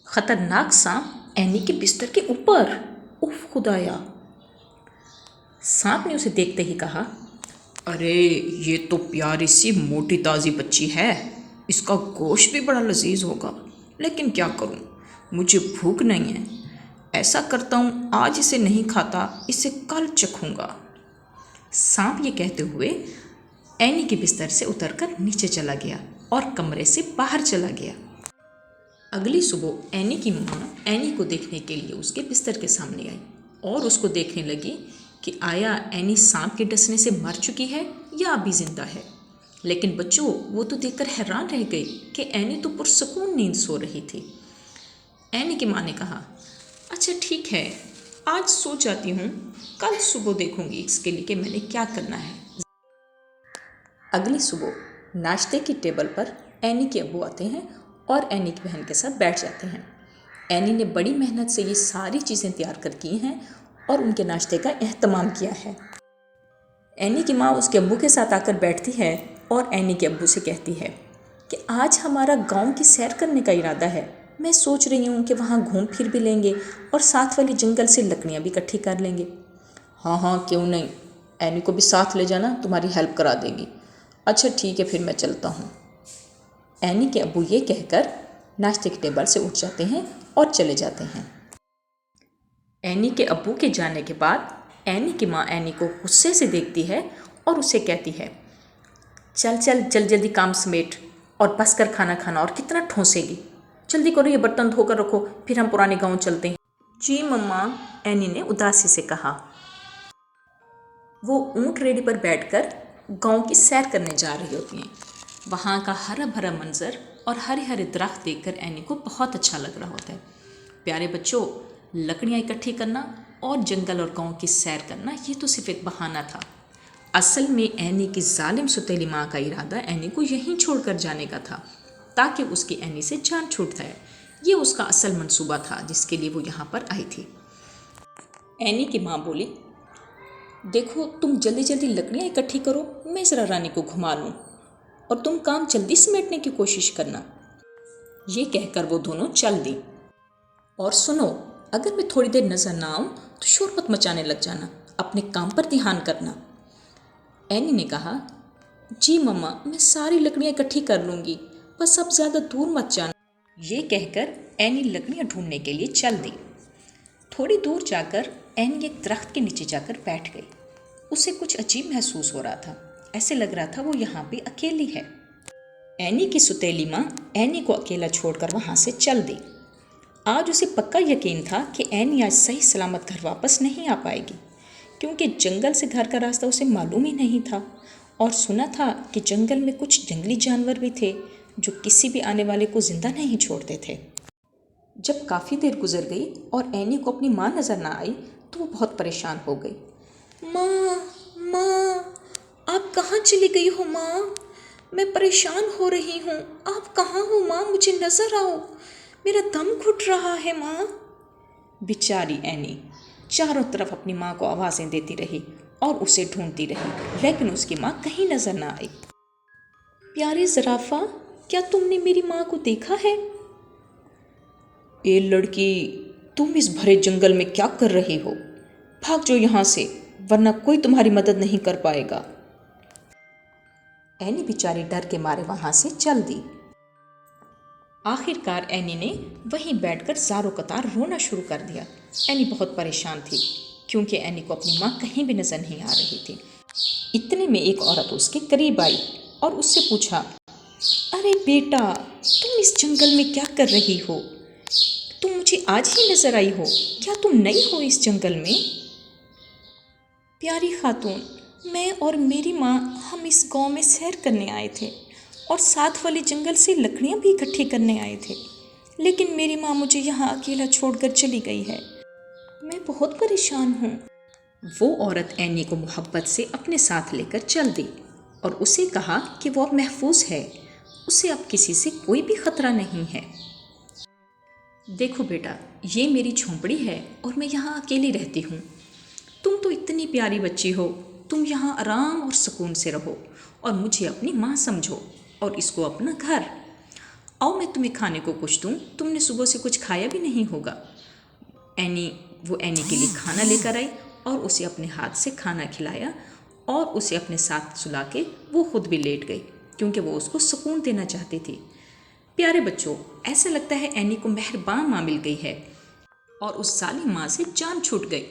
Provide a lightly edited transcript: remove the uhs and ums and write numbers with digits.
खतरनाक सांप एनी के बिस्तर के ऊपर। उफ खुदाया! सांप ने उसे देखते ही कहा, अरे ये तो प्यारी सी मोटी ताज़ी बच्ची है, इसका गोश्त भी बड़ा लजीज होगा, लेकिन क्या करूं, मुझे भूख नहीं है। ऐसा करता हूं, आज इसे नहीं खाता, इसे कल चखूंगा। सांप ये कहते हुए एनी के बिस्तर से उतरकर नीचे चला गया और कमरे से बाहर चला गया। अगली सुबह एनी की माँ एनी को देखने के लिए उसके बिस्तर के सामने आई और उसको देखने लगी कि आया एनी सांप के डसने से मर चुकी है या अभी जिंदा है। लेकिन बच्चों, वो तो देखकर हैरान रह गई कि एनी तो पुरसकून नींद सो रही थी। एनी की माँ ने कहा, अच्छा ठीक है, आज सो जाती हूँ, कल सुबह देखूंगी इसके लिए कि मैंने क्या करना है। अगली सुबह नाश्ते की टेबल पर एनी के अब्बू आते हैं और एनी की बहन के साथ बैठ जाते हैं। एनी ने बड़ी मेहनत से ये सारी चीज़ें तैयार कर की हैं और उनके नाश्ते का एहतमाम किया है। एनी की माँ उसके अब्बू के साथ आकर बैठती है और एनी के अब्बू से कहती है कि आज हमारा गांव की सैर करने का इरादा है। मैं सोच रही हूँ कि वहाँ घूम फिर भी लेंगे और साथ वाले जंगल से लकड़ियाँ भी इकट्ठी कर लेंगे। हाँ हाँ, क्यों नहीं, एनी को भी साथ ले जाना, तुम्हारी हेल्प करा देगी। अच्छा ठीक है, फिर मैं चलता हूँ। एनी के अब्बू ये कहकर नाश्ते की टेबल से उठ जाते हैं और चले जाते हैं। एनी के अब्बू के जाने के बाद एनी की माँ एनी को गुस्से से देखती है और उसे कहती है, चल चल जल्दी जल्दी काम समेट और बस कर खाना खाना, और कितना ठोंसेगी, जल्दी करो, ये बर्तन धोकर रखो, फिर हम पुराने गांव चलते हैं। जी मम्मा, एनी ने उदासी से कहा। वो ऊंट रेडी पर बैठकर गांव की सैर करने जा रही होती हैं। वहाँ का हरा भरा मंजर और हरे हरे दरख्त देखकर एनी को बहुत अच्छा लग रहा होता है। प्यारे बच्चों, लकड़ियाँ इकट्ठी करना और जंगल और गांव की सैर करना ये तो सिर्फ एक बहाना था। असल में एनी की जालिम सुतीली माँ का इरादा एनी को यहीं छोड़कर जाने का था ताकि उसकी एनी से जान छूट जाए। ये उसका असल मंसूबा था जिसके लिए वो यहाँ पर आई थी। एनी की माँ बोली, देखो तुम जल्दी जल्दी लकड़ियाँ इकट्ठी करो, मैं ज़रा रानी को घुमा लूँ, और तुम काम जल्दी समेटने की कोशिश करना। ये कहकर वो दोनों चल दी। और सुनो, अगर मैं थोड़ी देर नज़र ना आऊँ तो शोर मत मचाने लग जाना, अपने काम पर ध्यान करना। एनी ने कहा, जी मम्मा, मैं सारी लकड़ियाँ इकट्ठी कर लूँगी, बस अब ज़्यादा दूर मत जाना। ये कहकर एनी लकड़ियाँ ढूंढने के लिए चल दी। थोड़ी दूर जाकर एनी एक दरख्त के नीचे जाकर बैठ गई। उसे कुछ अजीब महसूस हो रहा था, ऐसे लग रहा था वो यहाँ पे अकेली है। एनी की सुतीली माँ एनी को अकेला छोड़कर वहाँ से चल दी। आज उसे पक्का यकीन था कि एनी आज सही सलामत घर वापस नहीं आ पाएगी, क्योंकि जंगल से घर का रास्ता उसे मालूम ही नहीं था और सुना था कि जंगल में कुछ जंगली जानवर भी थे जो किसी भी आने वाले को जिंदा नहीं छोड़ते थे। जब काफ़ी देर गुजर गई और एनी को अपनी माँ नज़र ना आई तो वो बहुत परेशान हो गई। माँ, माँ, आप कहाँ चली गई हो माँ? मैं परेशान हो रही हूँ, आप कहाँ हो माँ? मुझे नज़र आओ, मेरा दम घुट रहा है माँ। बेचारी एनी चारों तरफ अपनी माँ को आवाज़ें देती रही और उसे ढूंढती रही, लेकिन उसकी माँ कहीं नज़र ना आई। प्यारी ज़राफ़ा, क्या तुमने मेरी माँ को देखा है? ए लड़की, तुम इस भरे जंगल में क्या कर रही हो? भाग जाओ यहाँ से, वरना कोई तुम्हारी मदद नहीं कर पाएगा। एनी बेचारी डर के मारे वहाँ से चल दी। आखिरकार एनी ने वहीं बैठकर ज़ारो कतार रोना शुरू कर दिया। एनी बहुत परेशान थी क्योंकि एनी को अपनी माँ कहीं भी नज़र नहीं आ रही थी। इतने में एक औरत उसके करीब आई और उससे पूछा, अरे बेटा, तुम इस जंगल में क्या कर रही हो? तुम मुझे आज ही नज़र आई हो, क्या तुम नई हो इस जंगल में? प्यारी खातून, मैं और मेरी माँ हम इस गांव में सैर करने आए थे और साथ वाले जंगल से लकड़ियाँ भी इकट्ठी करने आए थे, लेकिन मेरी माँ मुझे यहाँ अकेला छोड़कर चली गई है। मैं बहुत परेशान हूँ। वो औरत एनी को मोहब्बत से अपने साथ लेकर चल दी और उसे कहा कि वो अब महफूज है, उसे अब किसी से कोई भी ख़तरा नहीं है। देखो बेटा, ये मेरी झोंपड़ी है और मैं यहाँ अकेली रहती हूँ। तुम तो इतनी प्यारी बच्ची हो, तुम यहाँ आराम और सुकून से रहो और मुझे अपनी माँ समझो और इसको अपना घर। आओ मैं तुम्हें खाने को कुछ दूँ, तुमने सुबह से कुछ खाया भी नहीं होगा। वो एनी के लिए खाना लेकर आई और उसे अपने हाथ से खाना खिलाया और उसे अपने साथ सुला के वो खुद भी लेट गई, क्योंकि वो उसको सुकून देना चाहती थी। प्यारे बच्चों, ऐसा लगता है एनी को मेहरबान माँ मिल गई है और उस जालिम माँ से जान छूट गई।